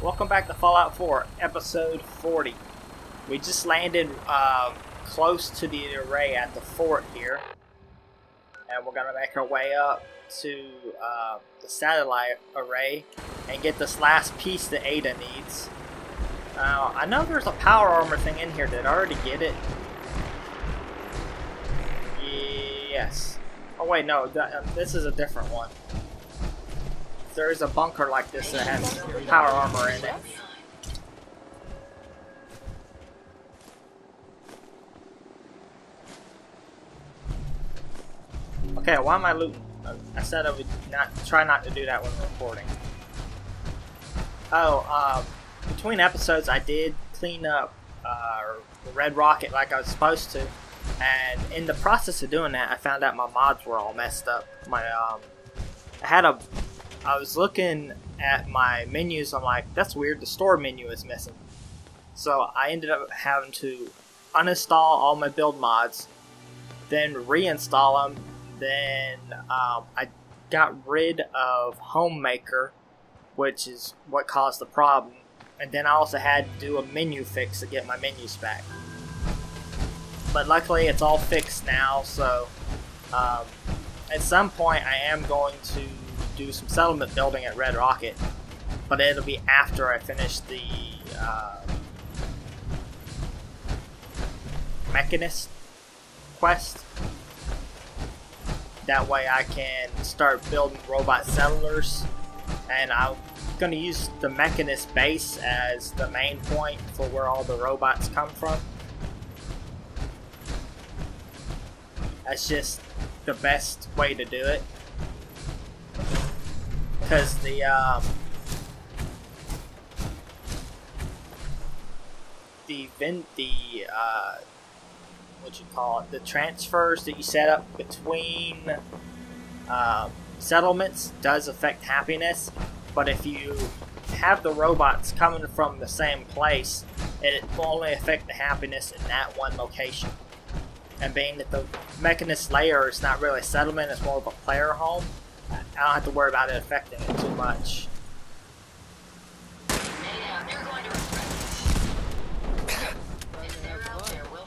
Welcome back to Fallout 4, episode 40. We just landed close to the array at the fort here. And we're going to make our way up to the satellite array and get this last piece that Ada needs. I know there's a power armor thing in here. Did I already get it? Yes. Oh wait, no, this is a different one. There is a bunker like this that has power armor in it. Okay, why am I looting? I said I would try not to do that when recording. Oh, between episodes I did clean up Red Rocket like I was supposed to, and in the process of doing that, I found out my mods were all messed up. I was looking at my menus, I'm like, that's weird, the store menu is missing. So I ended up having to uninstall all my build mods, then reinstall them, then I got rid of Homemaker, which is what caused the problem, and then I also had to do a menu fix to get my menus back. But luckily it's all fixed now, so at some point I am going to do some settlement building at Red Rocket, but it'll be after I finish the Mechanist quest. That way I can start building robot settlers, and I'm going to use the Mechanist base as the main point for where all the robots come from. That's just the best way to do it. Because the transfers that you set up between settlements does affect happiness, but if you have the robots coming from the same place, it will only affect the happiness in that one location. And being that the Mechanist layer is not really a settlement, it's more of a player home, I don't have to worry about it affecting it too much.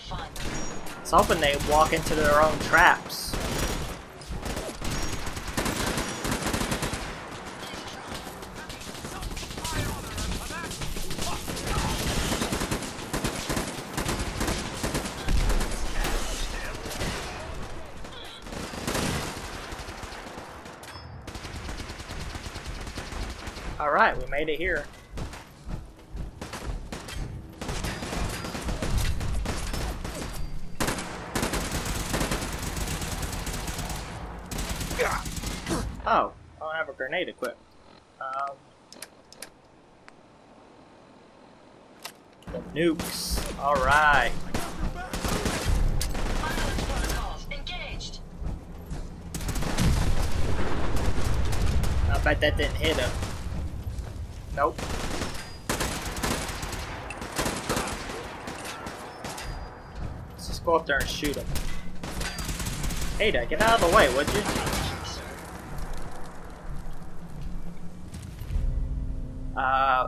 I was hoping they'd walk into their own traps. Alright, we made it here. Oh, I don't have a grenade equipped. The nukes. Alright. I bet that didn't hit him. Nope. Let's just go up there and shoot him. Ada, get out of the way, would you?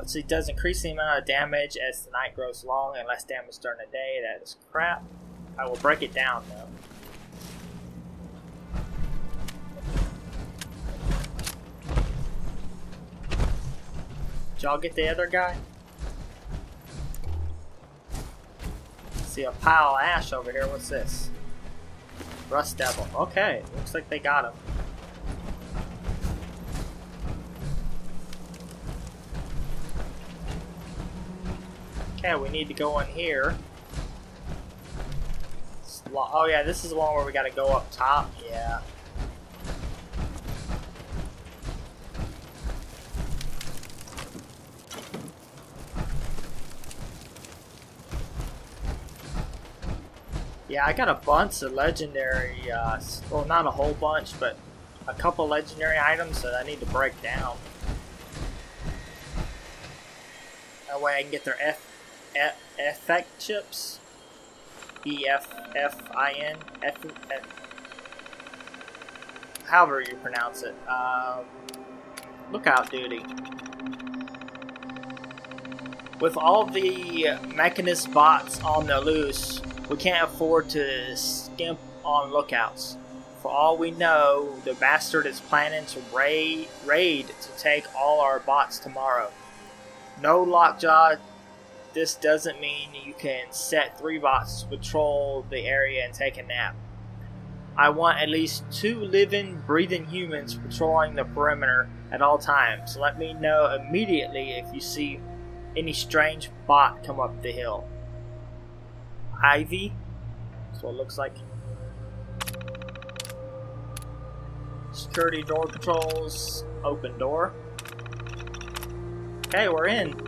So it does increase the amount of damage as the night grows long and less damage during the day. That is crap. I will break it down though. Did y'all get the other guy? See a pile of ash over here. What's this? Rust Devil. Okay, looks like they got him. Okay, we need to go in here. Oh yeah, this is the one where we gotta go up top. Yeah. Yeah, I got a bunch of legendary, well not a whole bunch, but a couple legendary items that I need to break down. That way I can get their effect chips. E-F-F-I-N. However you pronounce it. Lookout duty. With all the mechanist bots on the loose, we can't afford to skimp on lookouts. For all we know, the bastard is planning to raid to take all our bots tomorrow. No, Lockjaw, this doesn't mean you can set 3 bots to patrol the area and take a nap. I want at least 2 living, breathing humans patrolling the perimeter at all times. Let me know immediately if you see any strange bot come up the hill. Ivy? That's what it looks like. Security door controls. Open door. Okay, we're in.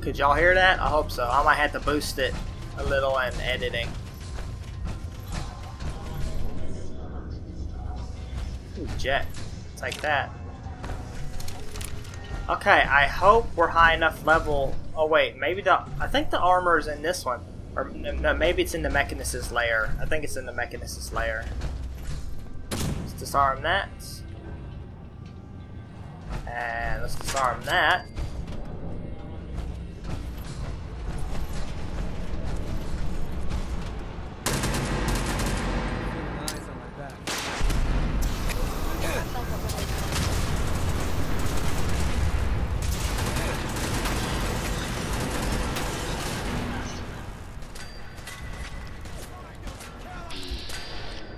Could y'all hear that? I hope so. I might have to boost it a little in editing. Ooh, jet. Take that. Okay, I hope we're high enough level. Oh wait, maybe I think the armor is in this one. Or no, maybe it's in the Mechanicist layer. I think it's in the Mechanicist layer. Let's disarm that. And let's disarm that.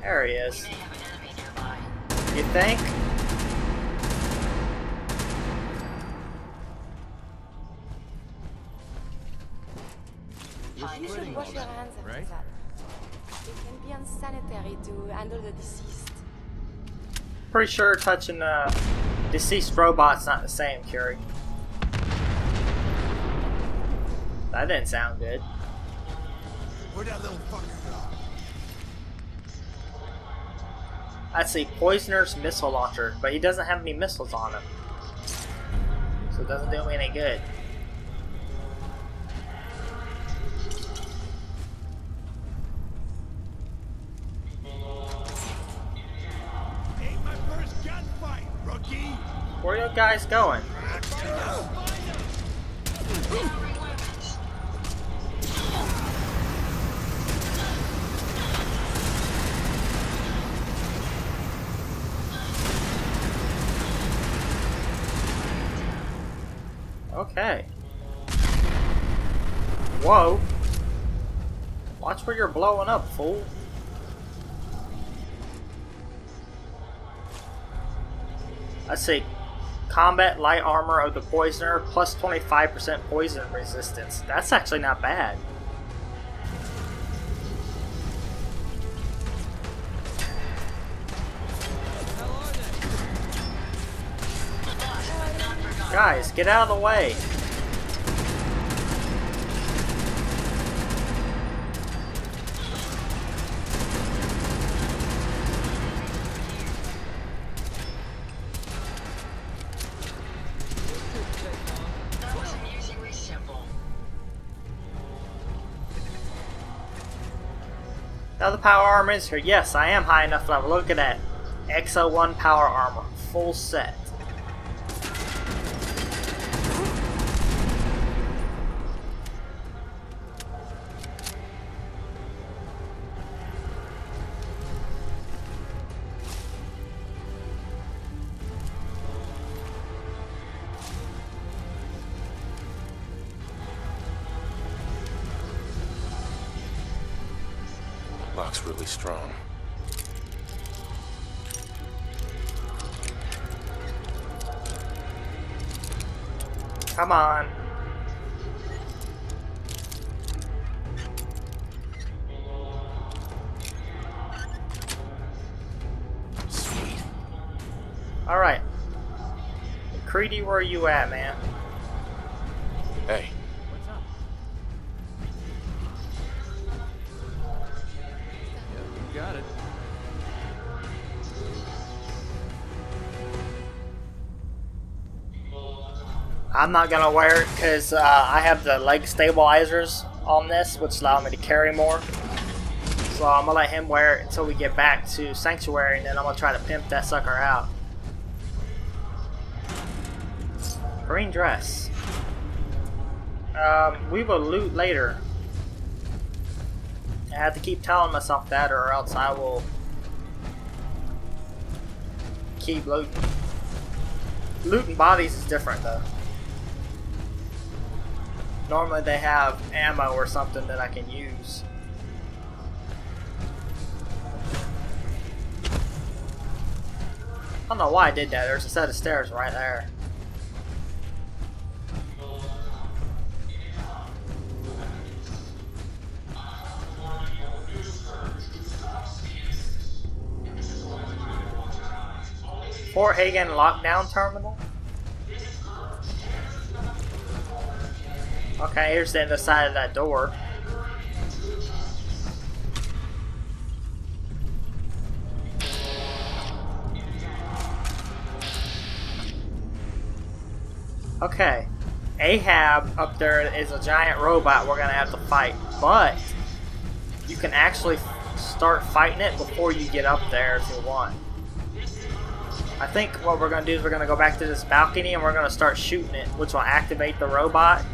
There he is. You think? You should wash your hands after that. It can be unsanitary to handle the deceased. Pretty sure touching a deceased robot's not the same, Curie. That didn't sound good. Where'd that little fucker go? Let's see, Poisoner's missile launcher, but he doesn't have any missiles on him. So it doesn't do me any good. Ain't my first gunfight, rookie! Where are you guys going? Okay. Whoa. Watch where you're blowing up, fool. Let's see. Combat light armor of the Poisoner plus 25% poison resistance. That's actually not bad. Guys, get out of the way. Now the power armor is here. Yes, I am high enough level. Look at that. XO1 power armor. Full set. Lock's really strong. Come on. Sweet. Alright. Creedy, where are you at, man? I'm not gonna wear it because I have the leg stabilizers on this, which allow me to carry more. So I'm gonna let him wear it until we get back to Sanctuary, and then I'm gonna try to pimp that sucker out. Green dress. We will loot later. I have to keep telling myself that, or else I will keep looting. Looting bodies is different though. Normally they have ammo or something that I can use. I don't know why I did that. There's a set of stairs right there. Fort Hagen lockdown terminal? Okay, here's the other side of that door. Okay, Ahab up there is a giant robot we're gonna have to fight, but you can actually start fighting it before you get up there if you want. I think what we're gonna do is we're gonna go back to this balcony and we're gonna start shooting it, which will activate the robot.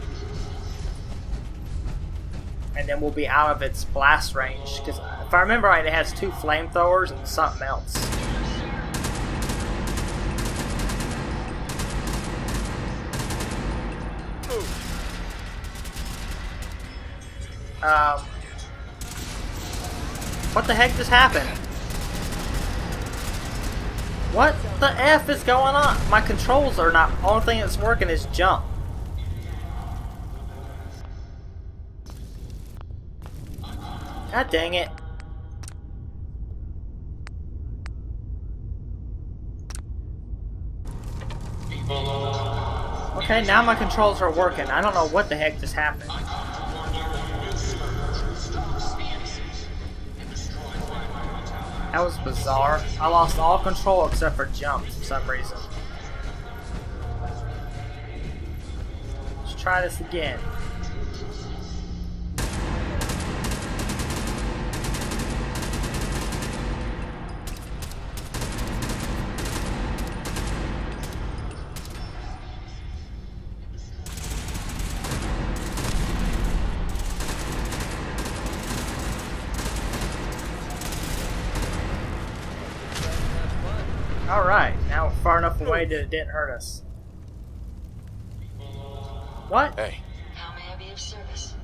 And then we'll be out of its blast range. Because if I remember right, it has 2 flamethrowers and something else. What the heck just happened? What the F is going on? My controls are not. The only thing that's working is jump. God dang it. Okay, now my controls are working. I don't know what the heck just happened. That was bizarre. I lost all control except for jump for some reason. Let's try this again. Alright, now we're far enough away that it didn't hurt us. What? Hey, How may I be of service?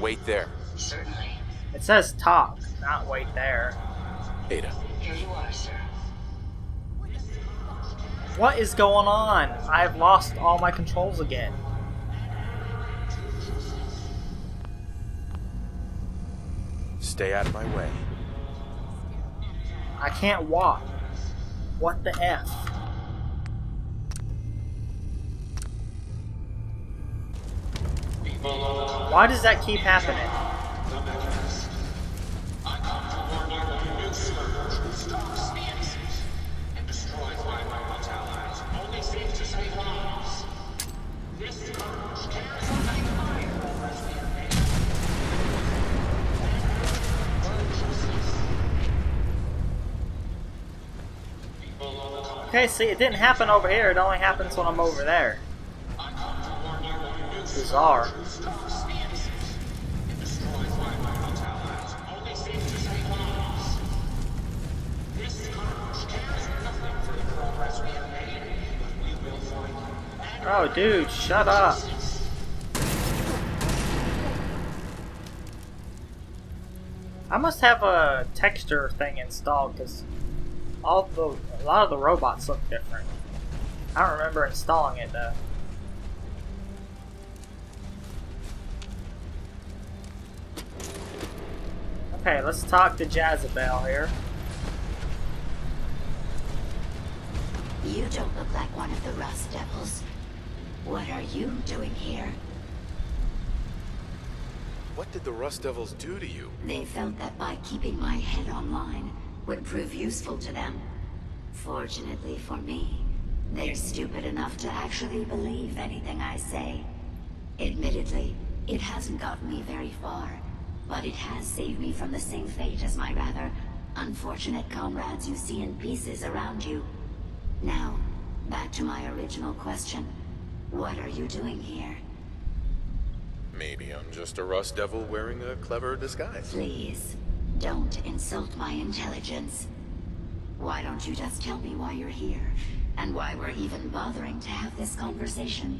wait there. Certainly. It says talk, not wait there. Ada, Here you are, sir. What is going on? I've lost all my controls again. stay out of my way. I can't walk. What the F? Why does that keep happening? Okay, see, it didn't happen over here. It only happens when I'm over there. Bizarre. Oh, dude, shut up. I must have a texture thing installed because a lot of the robots look different. I don't remember installing it though. Okay, let's talk to Jezebel here. You don't look like one of the Rust Devils. What are you doing here? What did the Rust Devils do to you? They felt that by keeping my head online would prove useful to them. Fortunately for me, They're stupid enough to actually believe anything I say. Admittedly, it hasn't gotten me very far, but it has saved me from the same fate as my rather unfortunate comrades you see in pieces around you. Now, back to my original question. What are you doing here? Maybe I'm just a rust devil wearing a clever disguise. Please, don't insult my intelligence. Why don't you just tell me why you're here, and why we're even bothering to have this conversation?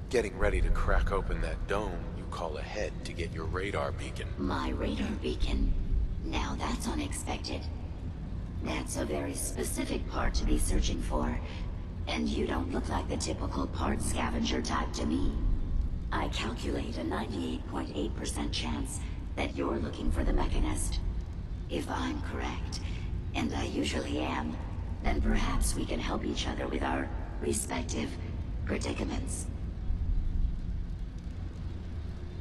Getting ready to crack open that dome you call a head to get your radar beacon. My radar beacon? Now that's unexpected. That's a very specific part to be searching for, and you don't look like the typical part scavenger type to me. I calculate a 98.8% chance that you're looking for the Mechanist. If I'm correct, and I usually am, then perhaps we can help each other with our respective predicaments.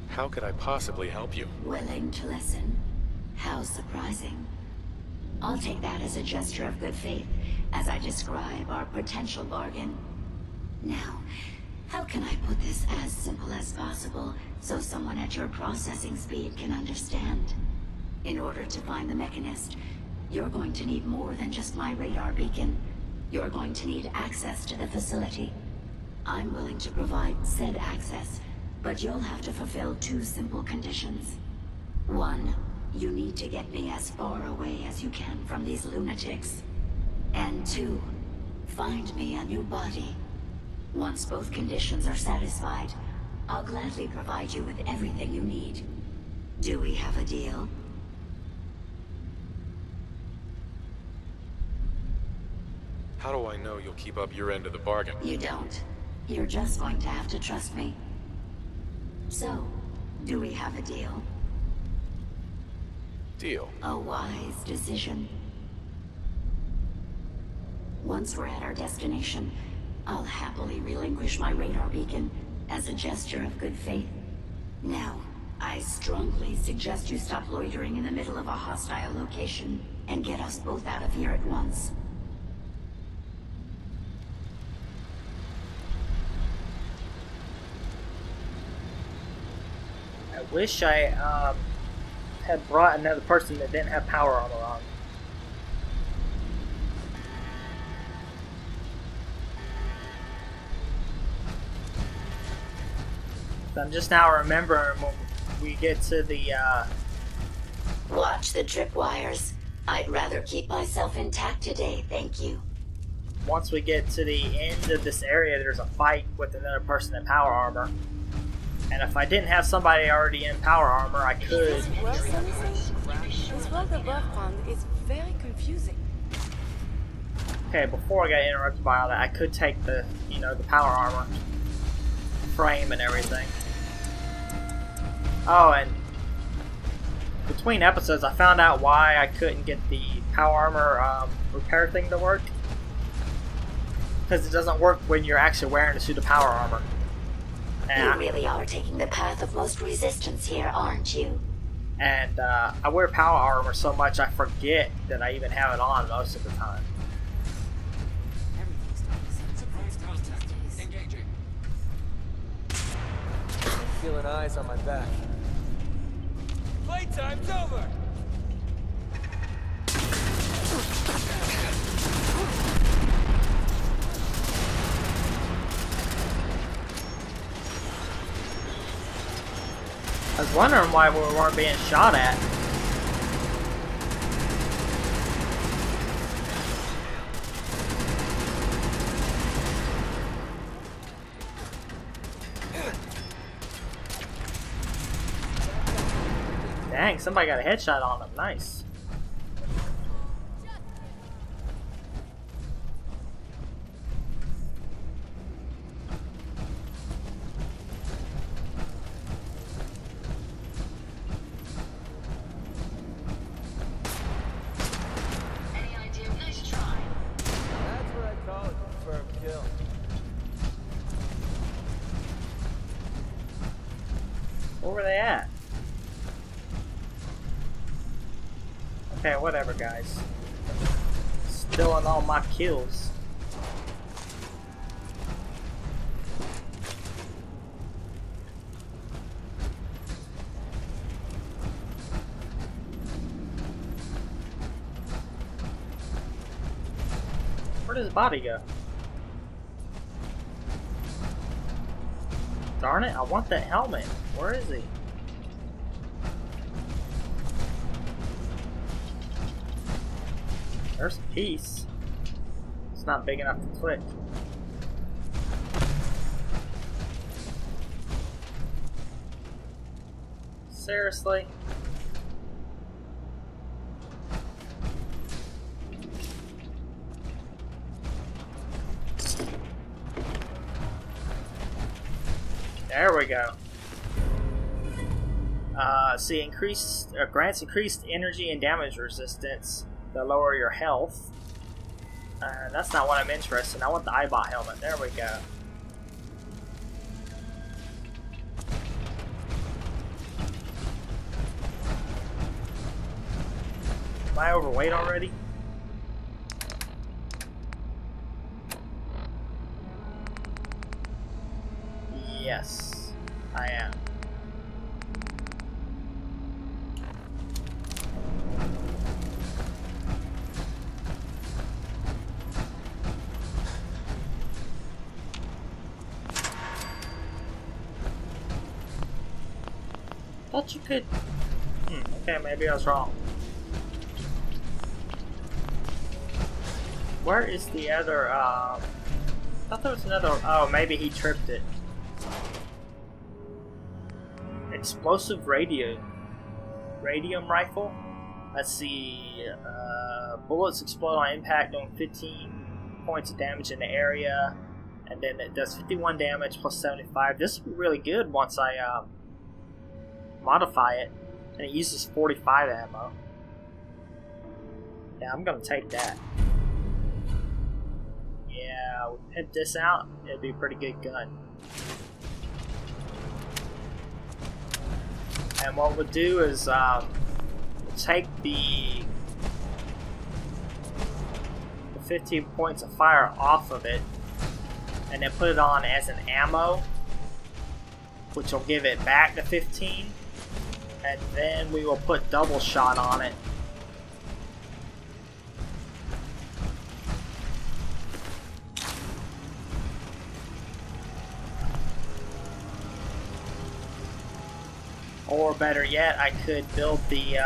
How could I possibly help you? Willing to listen? How surprising. I'll take that as a gesture of good faith as I describe our potential bargain. Now, how can I put this as simple as possible so someone at your processing speed can understand? In order to find the Mechanist, you're going to need more than just my radar beacon. You're going to need access to the facility. I'm willing to provide said access, but you'll have to fulfill two simple conditions. One, you need to get me as far away as you can from these lunatics. And two, find me a new body. Once both conditions are satisfied, I'll gladly provide you with everything you need. Do we have a deal? How do I know you'll keep up your end of the bargain? You don't. You're just going to have to trust me. So, do we have a deal? Deal. A wise decision. Once we're at our destination, I'll happily relinquish my radar beacon as a gesture of good faith. Now, I strongly suggest you stop loitering in the middle of a hostile location and get us both out of here at once. I wish I had brought another person that didn't have power armor on. So I'm just now remembering when we get to the Watch the tripwires. I'd rather keep myself intact today, thank you. once we get to the end of this area, there's a fight with another person in power armor. And if I didn't have somebody already in power armor, I could. Is this worth anything? This world above ground is very confusing. Okay, before I got interrupted by all that, I could take the, the power armor frame and everything. Oh, and between episodes, I found out why I couldn't get the power armor repair thing to work. Because it doesn't work when you're actually wearing a suit of power armor. You really are taking the path of most resistance here, aren't you? And I wear power armor so much I forget that I even have it on most of the time. Feeling eyes on my back. Playtime's over! I was wondering why we weren't being shot at. Dang, somebody got a headshot on him. Nice. Any idea? Nice try. That's what I call a confirmed kill. Where were they at? Okay, whatever, guys. Stealing all my kills. Where'd his body go? Darn it, I want that helmet. Where is he? There's a piece. It's not big enough to click. Seriously? There we go. See, grants increased energy and damage resistance to lower your health. That's not what I'm interested in. I want the eyebot helmet. There we go. Am I overweight already? Yes, I am. Thought you could. Okay, maybe I was wrong. Where is the other? I thought there was another. Oh, maybe he tripped it. Explosive radium rifle. Let's see. Bullets explode on impact, doing 15 points of damage in the area, and then it does 51 damage plus 75. This will be really good once I modify it, and it uses 45 ammo. Yeah, I'm gonna take that. Yeah, we pimp this out. It'd be a pretty good gun. And what we'll do is we'll take the 15 points of fire off of it, and then put it on as an ammo, which will give it back to 15. And then we will put double shot on it. Or better yet, I could build the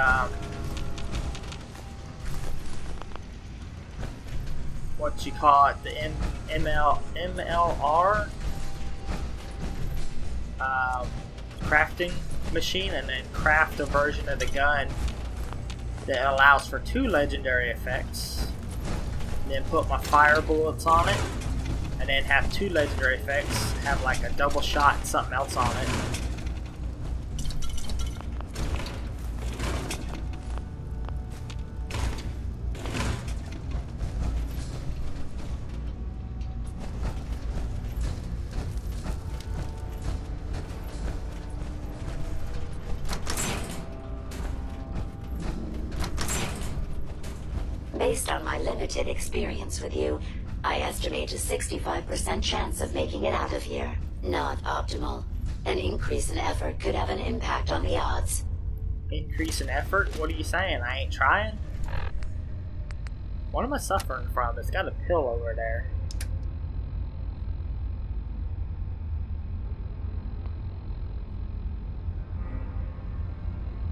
what you call it, the MLR crafting machine, and then craft a version of the gun that allows for 2 legendary effects. And then put my fire bullets on it, and then have 2 legendary effects. Have like a double shot and something else on it. Based on my limited experience with you, I estimate a 65% chance of making it out of here. Not optimal. An increase in effort could have an impact on the odds. Increase in effort? What are you saying? I ain't trying? What am I suffering from? It's got a pill over there.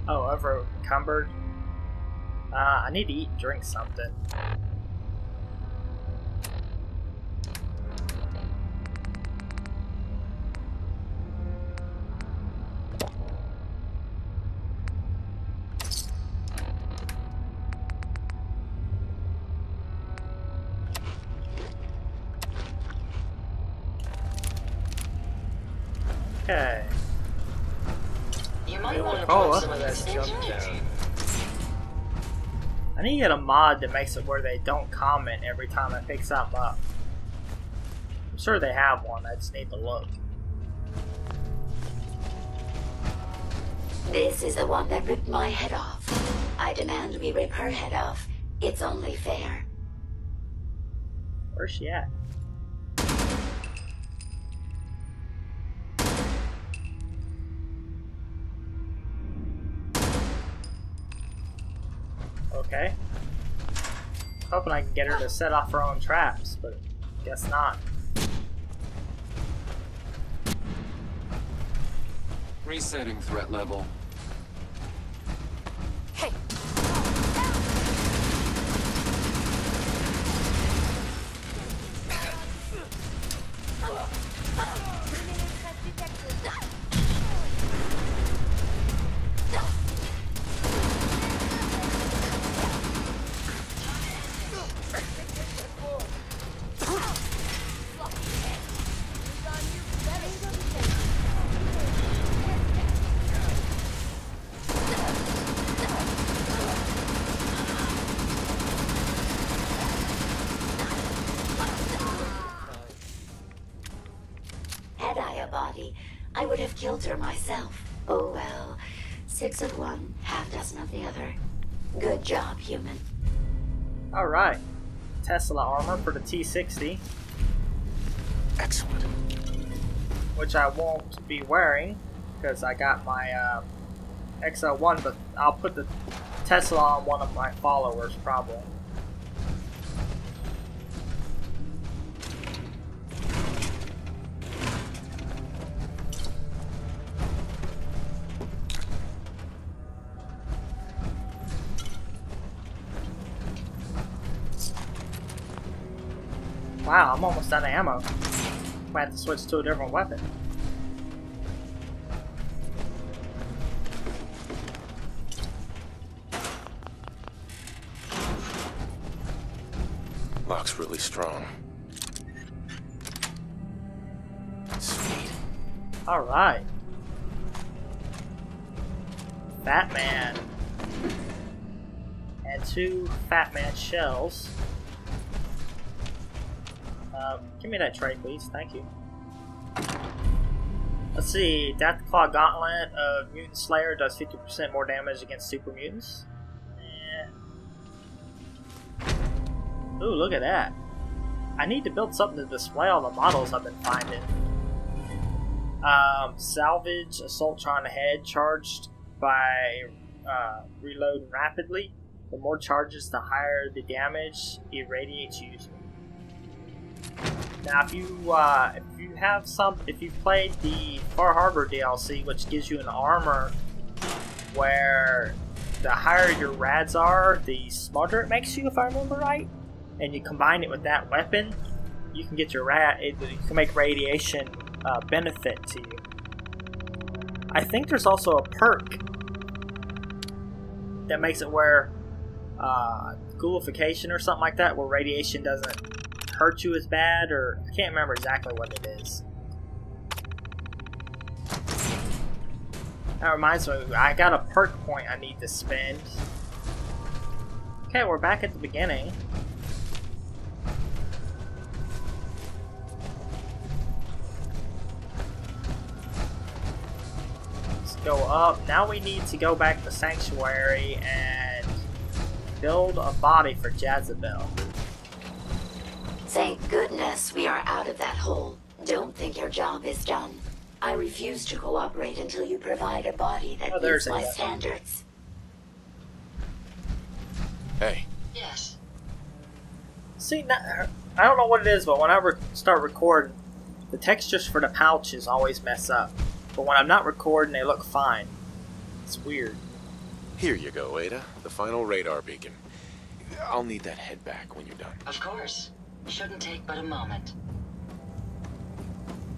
Oh, over encumbered. I need to eat and drink something. Okay. You might want to Oh, put some of that Let's stuff jump down. down. I need to get a mod that makes it where they don't comment every time I pick something up. I'm sure they have one, I just need to look. This is the one that ripped my head off. I demand we rip her head off. It's only fair. Where's she at? Okay. Hoping I can get her to set off her own traps, but guess not. Resetting threat level. Hey! Had I a body, I would have killed her myself. Oh well. 6 of one, half dozen of the other. Good job, human. Alright. Tesla armor for the T-60, Excellent. which I won't be wearing because I got my XL1, but I'll put the Tesla on one of my followers probably. Wow, I'm almost out of ammo. Might have to switch to a different weapon. Lock's really strong. Sweet. Alright. Fat Man. And 2 Fat Man shells. Give me that tray, please. Thank you. Let's see. Deathclaw Gauntlet of Mutant Slayer does 50% more damage against super mutants. Ooh, look at that. I need to build something to display all the models I've been finding. Salvage Assaultron head charged by reloading rapidly. The more charges, the higher the damage irradiates user. Now, if you've played the Far Harbor DLC, which gives you an armor where the higher your rads are, the smarter it makes you, if I remember right, and you combine it with that weapon, you can get your you can make radiation benefit to you. I think there's also a perk that makes it where ghoulification or something like that, where radiation doesn't hurt you as bad, or I can't remember exactly what it is. That reminds me, I got a perk point I need to spend. Okay, we're back at the beginning. Let's go up. Now we need to go back to Sanctuary and build a body for Jezebel. Thank goodness we are out of that hole. Don't think your job is done. I refuse to cooperate until you provide a body that meets my standards. Hey. Yes. See, I don't know what it is, but when I start recording, the textures for the pouches always mess up. But when I'm not recording, they look fine. It's weird. Here you go, Ada. The final radar beacon. I'll need that head back when you're done. Of course. Shouldn't take but a moment.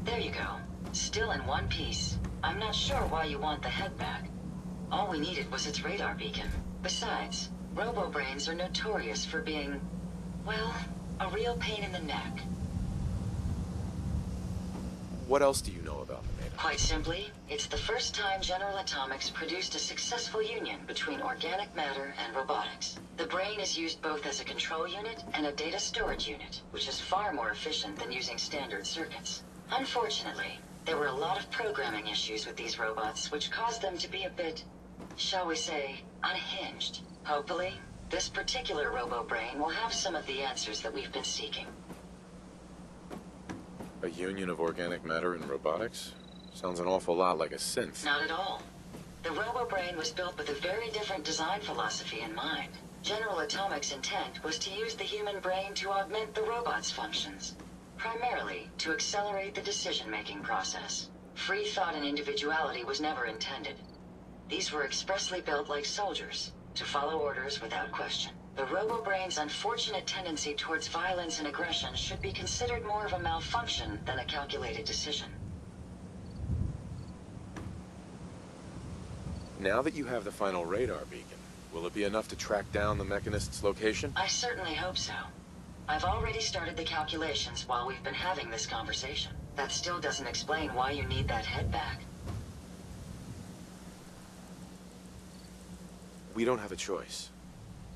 There you go. Still in one piece. I'm not sure why you want the head back. All we needed was its radar beacon. Besides, robo-brains are notorious for being, well, a real pain in the neck. What else do you know about them, Ada? Quite simply, it's the first time General Atomics produced a successful union between organic matter and robotics. The brain is used both as a control unit and a data storage unit, which is far more efficient than using standard circuits. Unfortunately, there were a lot of programming issues with these robots, which caused them to be a bit, shall we say, unhinged. Hopefully, this particular robo-brain will have some of the answers that we've been seeking. A union of organic matter and robotics? Sounds an awful lot like a synth. Not at all. The robo-brain was built with a very different design philosophy in mind. General Atomic's intent was to use the human brain to augment the robot's functions, primarily to accelerate the decision-making process. Free thought and individuality was never intended. These were expressly built like soldiers, to follow orders without question. The robo-brain's unfortunate tendency towards violence and aggression should be considered more of a malfunction than a calculated decision. Now that you have the final radar beacon, will it be enough to track down the Mechanist's location? I certainly hope so. I've already started the calculations while we've been having this conversation. That still doesn't explain why you need that head back. We don't have a choice.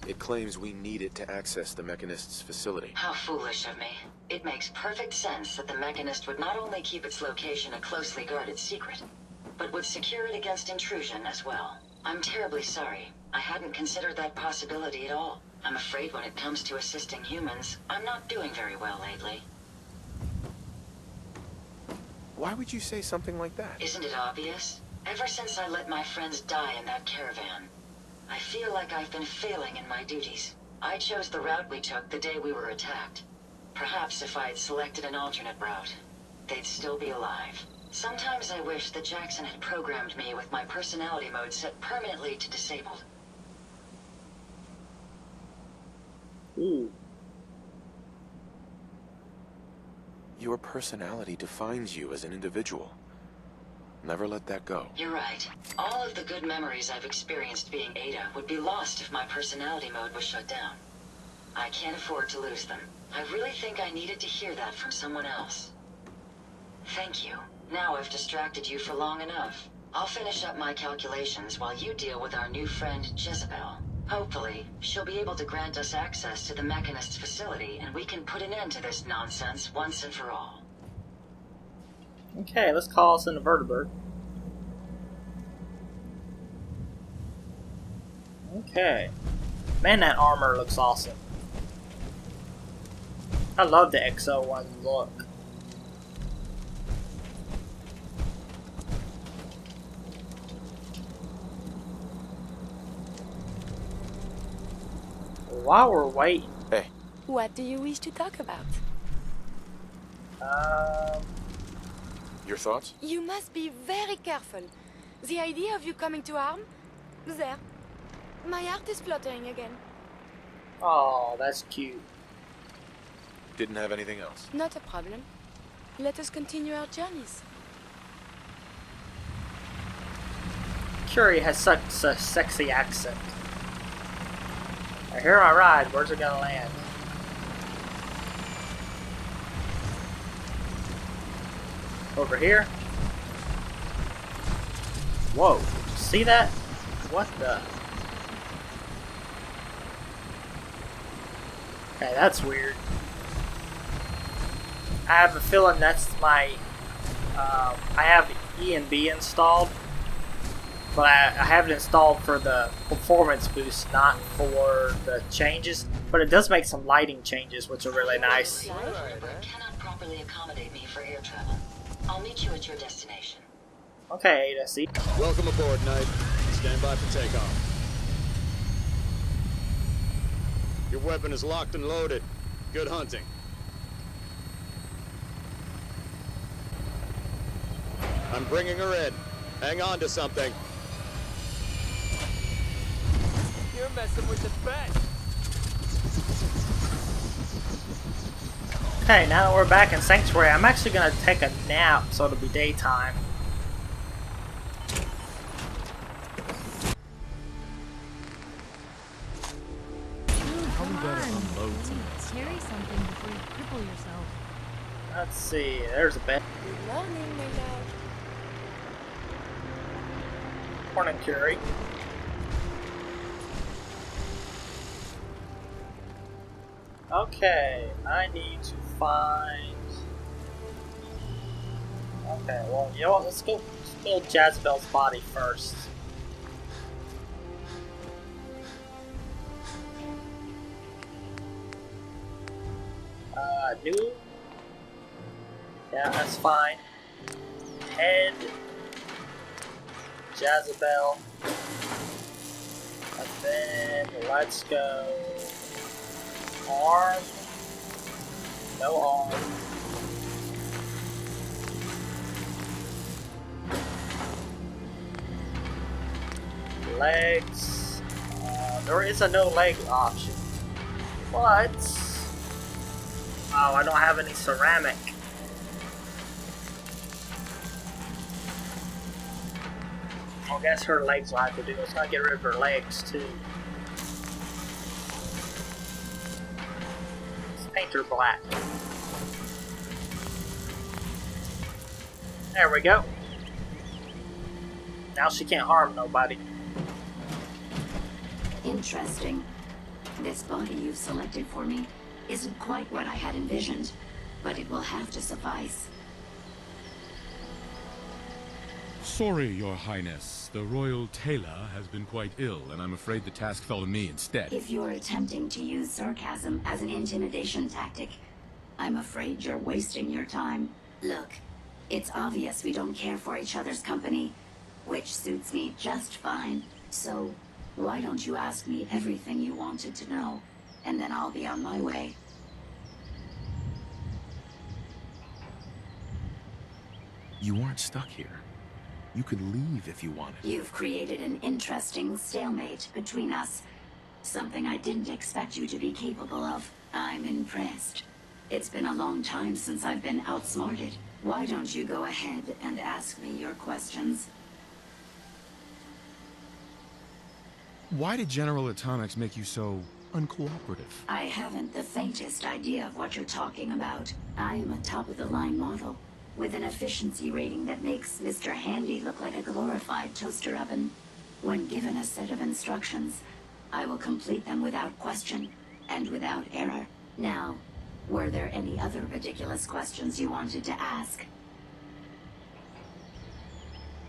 It claims we need it to access the Mechanist's facility. How foolish of me. It makes perfect sense that the Mechanist would not only keep its location a closely guarded secret, but would secure it against intrusion as well. I'm terribly sorry. I hadn't considered that possibility at all. I'm afraid when it comes to assisting humans, I'm not doing very well lately. Why would you say something like that? Isn't it obvious? Ever since I let my friends die in that caravan, I feel like I've been failing in my duties. I chose the route we took the day we were attacked. Perhaps if I had selected an alternate route, they'd still be alive. Sometimes I wish that Jackson had programmed me with my personality mode set permanently to disabled. Ooh. Your personality defines you as an individual. Never let that go. You're right. All of the good memories I've experienced being Ada would be lost if my personality mode was shut down. I can't afford to lose them. I really think I needed to hear that from someone else. Thank you. Now I've distracted you for long enough. I'll finish up my calculations while you deal with our new friend, Jezebel. Hopefully, she'll be able to grant us access to the Mechanist's facility, and we can put an end to this nonsense once and for all. Okay, let's call us an invertebrate. Okay. Man, that armor looks awesome. I love the XO1 look. While we're waiting... Hey. What do you wish to talk about? Your thoughts? You must be very careful. The idea of you coming to harm? There. My heart is fluttering again. Oh, that's cute. Didn't have anything else. Not a problem. Let us continue our journeys. Curie has such a sexy accent. Now, here I ride. Where's it gonna land? Over here? Whoa. See that? What the? Okay, that's weird. I have a feeling that's my... I have E and B installed, but I have it installed for the performance boost, not for the changes. But it does make some lighting changes, which are really nice. The Vertebrate cannot properly accommodate me for air travel. I'll meet you at your destination. Okay, Ada, see? Welcome aboard, Knight. Stand by for takeoff. Your weapon is locked and loaded. Good hunting. I'm bringing her in. Hang on to something. You're messing with the best. Okay, now that we're back in Sanctuary, I'm actually going to take a nap so it'll be daytime. Carry something before you cripple yourself. Let's see, there's a bed. Good morning, my love. Morning, Curie. Okay, I need to find... Okay, well, you know what, let's build Jezebel's body first. New? Yeah, that's fine. Head. Jezebel. And then let's go arm. No arm. Legs. There is a no leg option. What? Oh, I don't have any ceramic. I guess her legs will have to do. Let's not get rid of her legs too. Let's paint her black. There we go. Now she can't harm nobody. Interesting. This body you've selected for me isn't quite what I had envisioned, but it will have to suffice. Sorry, Your Highness. The Royal Tailor has been quite ill, and I'm afraid the task fell to me instead. If you're attempting to use sarcasm as an intimidation tactic, I'm afraid you're wasting your time. Look, it's obvious we don't care for each other's company, which suits me just fine. So, why don't you ask me everything you wanted to know, and then I'll be on my way. You aren't stuck here. You could leave if you wanted. You've created an interesting stalemate between us. Something I didn't expect you to be capable of. I'm impressed. It's been a long time since I've been outsmarted. Why don't you go ahead and ask me your questions? Why did General Atomics make you so uncooperative? I haven't the faintest idea of what you're talking about. I am a top-of-the-line model, with an efficiency rating that makes Mr. Handy look like a glorified toaster oven. When given a set of instructions, I will complete them without question, and without error. Now, were there any other ridiculous questions you wanted to ask?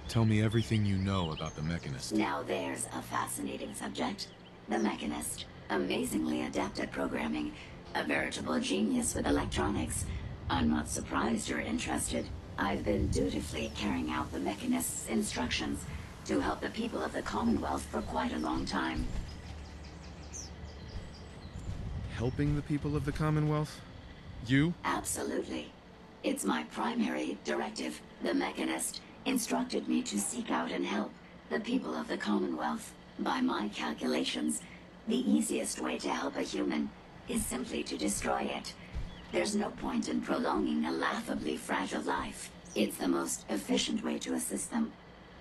Tell me everything you know about the Mechanist. Now there's a fascinating subject. The Mechanist. Amazingly adept at programming. A veritable genius with electronics. I'm not surprised you're interested. I've been dutifully carrying out the Mechanist's instructions to help the people of the Commonwealth for quite a long time. Helping the people of the Commonwealth? You? Absolutely. It's my primary directive. The Mechanist instructed me to seek out and help the people of the Commonwealth. By my calculations, the easiest way to help a human is simply to destroy it. There's no point in prolonging a laughably fragile life. It's the most efficient way to assist them.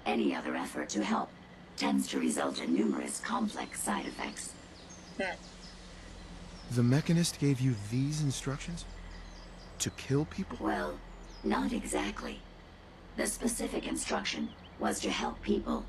Any other effort to help tends to result in numerous complex side effects. The Mechanist gave you these instructions? To kill people? Well, not exactly. The specific instruction was to help people.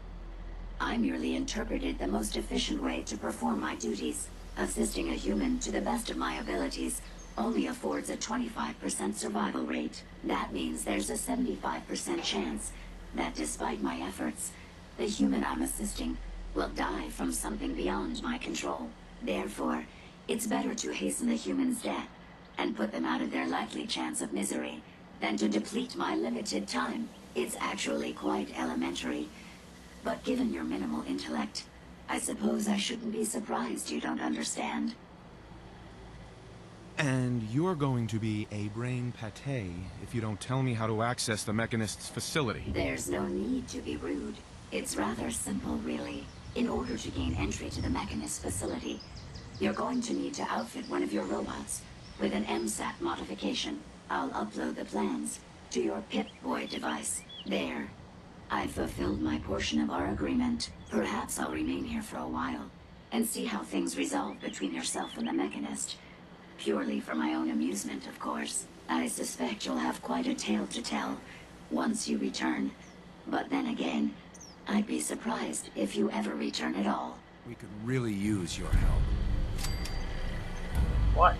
I merely interpreted the most efficient way to perform my duties. Assisting a human to the best of my abilities only affords a 25% survival rate. That means there's a 75% chance that despite my efforts, the human I'm assisting will die from something beyond my control. Therefore, it's better to hasten the human's death and put them out of their likely chance of misery than to deplete my limited time. It's actually quite elementary, but given your minimal intellect, I suppose I shouldn't be surprised you don't understand. And you're going to be a brain pate if you don't tell me how to access the Mechanist's facility. There's no need to be rude. It's rather simple, really. In order to gain entry to the Mechanist facility, you're going to need to outfit one of your robots with an MSAT modification. I'll upload the plans to your Pip-Boy device. There. I've fulfilled my portion of our agreement. Perhaps I'll remain here for a while and see how things resolve between yourself and the Mechanist. Purely for my own amusement, of course. I suspect you'll have quite a tale to tell once you return. But then again, I'd be surprised if you ever return at all. We could really use your help. What?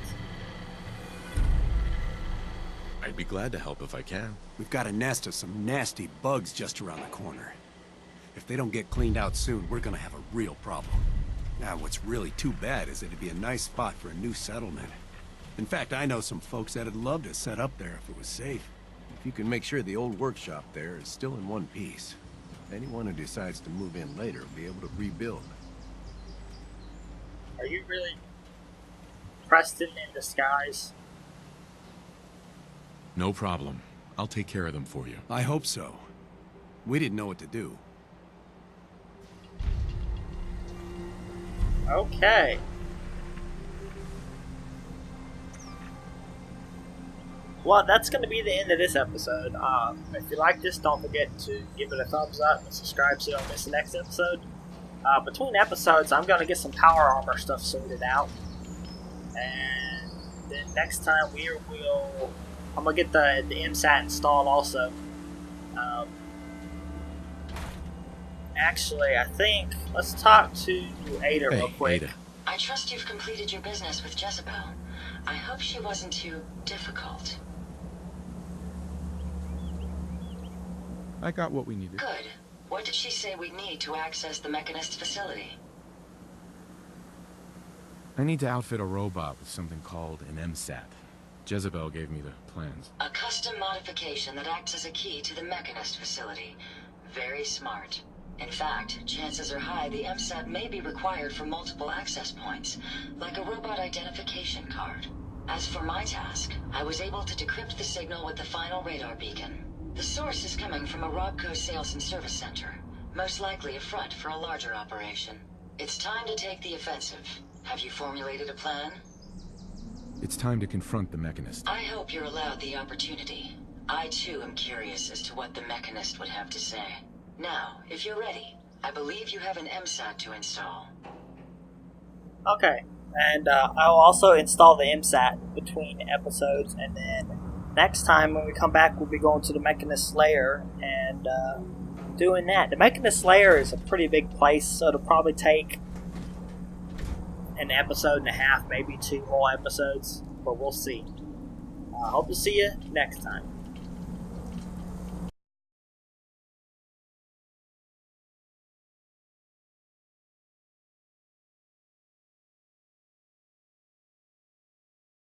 I'd be glad to help if I can. We've got a nest of some nasty bugs just around the corner. If they don't get cleaned out soon, we're gonna have a real problem. Now, what's really too bad is that it'd be a nice spot for a new settlement. In fact, I know some folks that'd love to set up there if it was safe. If you can make sure the old workshop there is still in one piece, anyone who decides to move in later will be able to rebuild. Are you really Preston in disguise? No problem. I'll take care of them for you. I hope so. We didn't know what to do. Okay. Well, that's going to be the end of this episode. If you like this, don't forget to give it a thumbs up and subscribe so you don't miss the next episode. Between episodes, I'm going to get some power armor stuff sorted out. And then next time I'm going to get the MSAT installed also. Actually, I think, let's talk to Ada real quick. Ada. I trust you've completed your business with Jezebel. I hope she wasn't too difficult. I got what we needed. Good. What did she say we'd need to access the Mechanist facility? I need to outfit a robot with something called an MSAT. Jezebel gave me the plans. A custom modification that acts as a key to the Mechanist facility. Very smart. In fact, chances are high the MSAT may be required for multiple access points, like a robot identification card. As for my task, I was able to decrypt the signal with the final radar beacon. The source is coming from a Robco sales and service center, most likely a front for a larger operation. It's time to take the offensive. Have you formulated a plan? It's time to confront the Mechanist. I hope you're allowed the opportunity. I too am curious as to what the Mechanist would have to say. Now, if you're ready, I believe you have an MSAT to install. Okay, and I'll also install the MSAT between episodes, and then next time when we come back, we'll be going to the Mechanist Lair and doing that. The Mechanist Lair is a pretty big place, so it'll probably take an episode and a half, maybe 2 whole episodes, but we'll see. I hope to see you next time.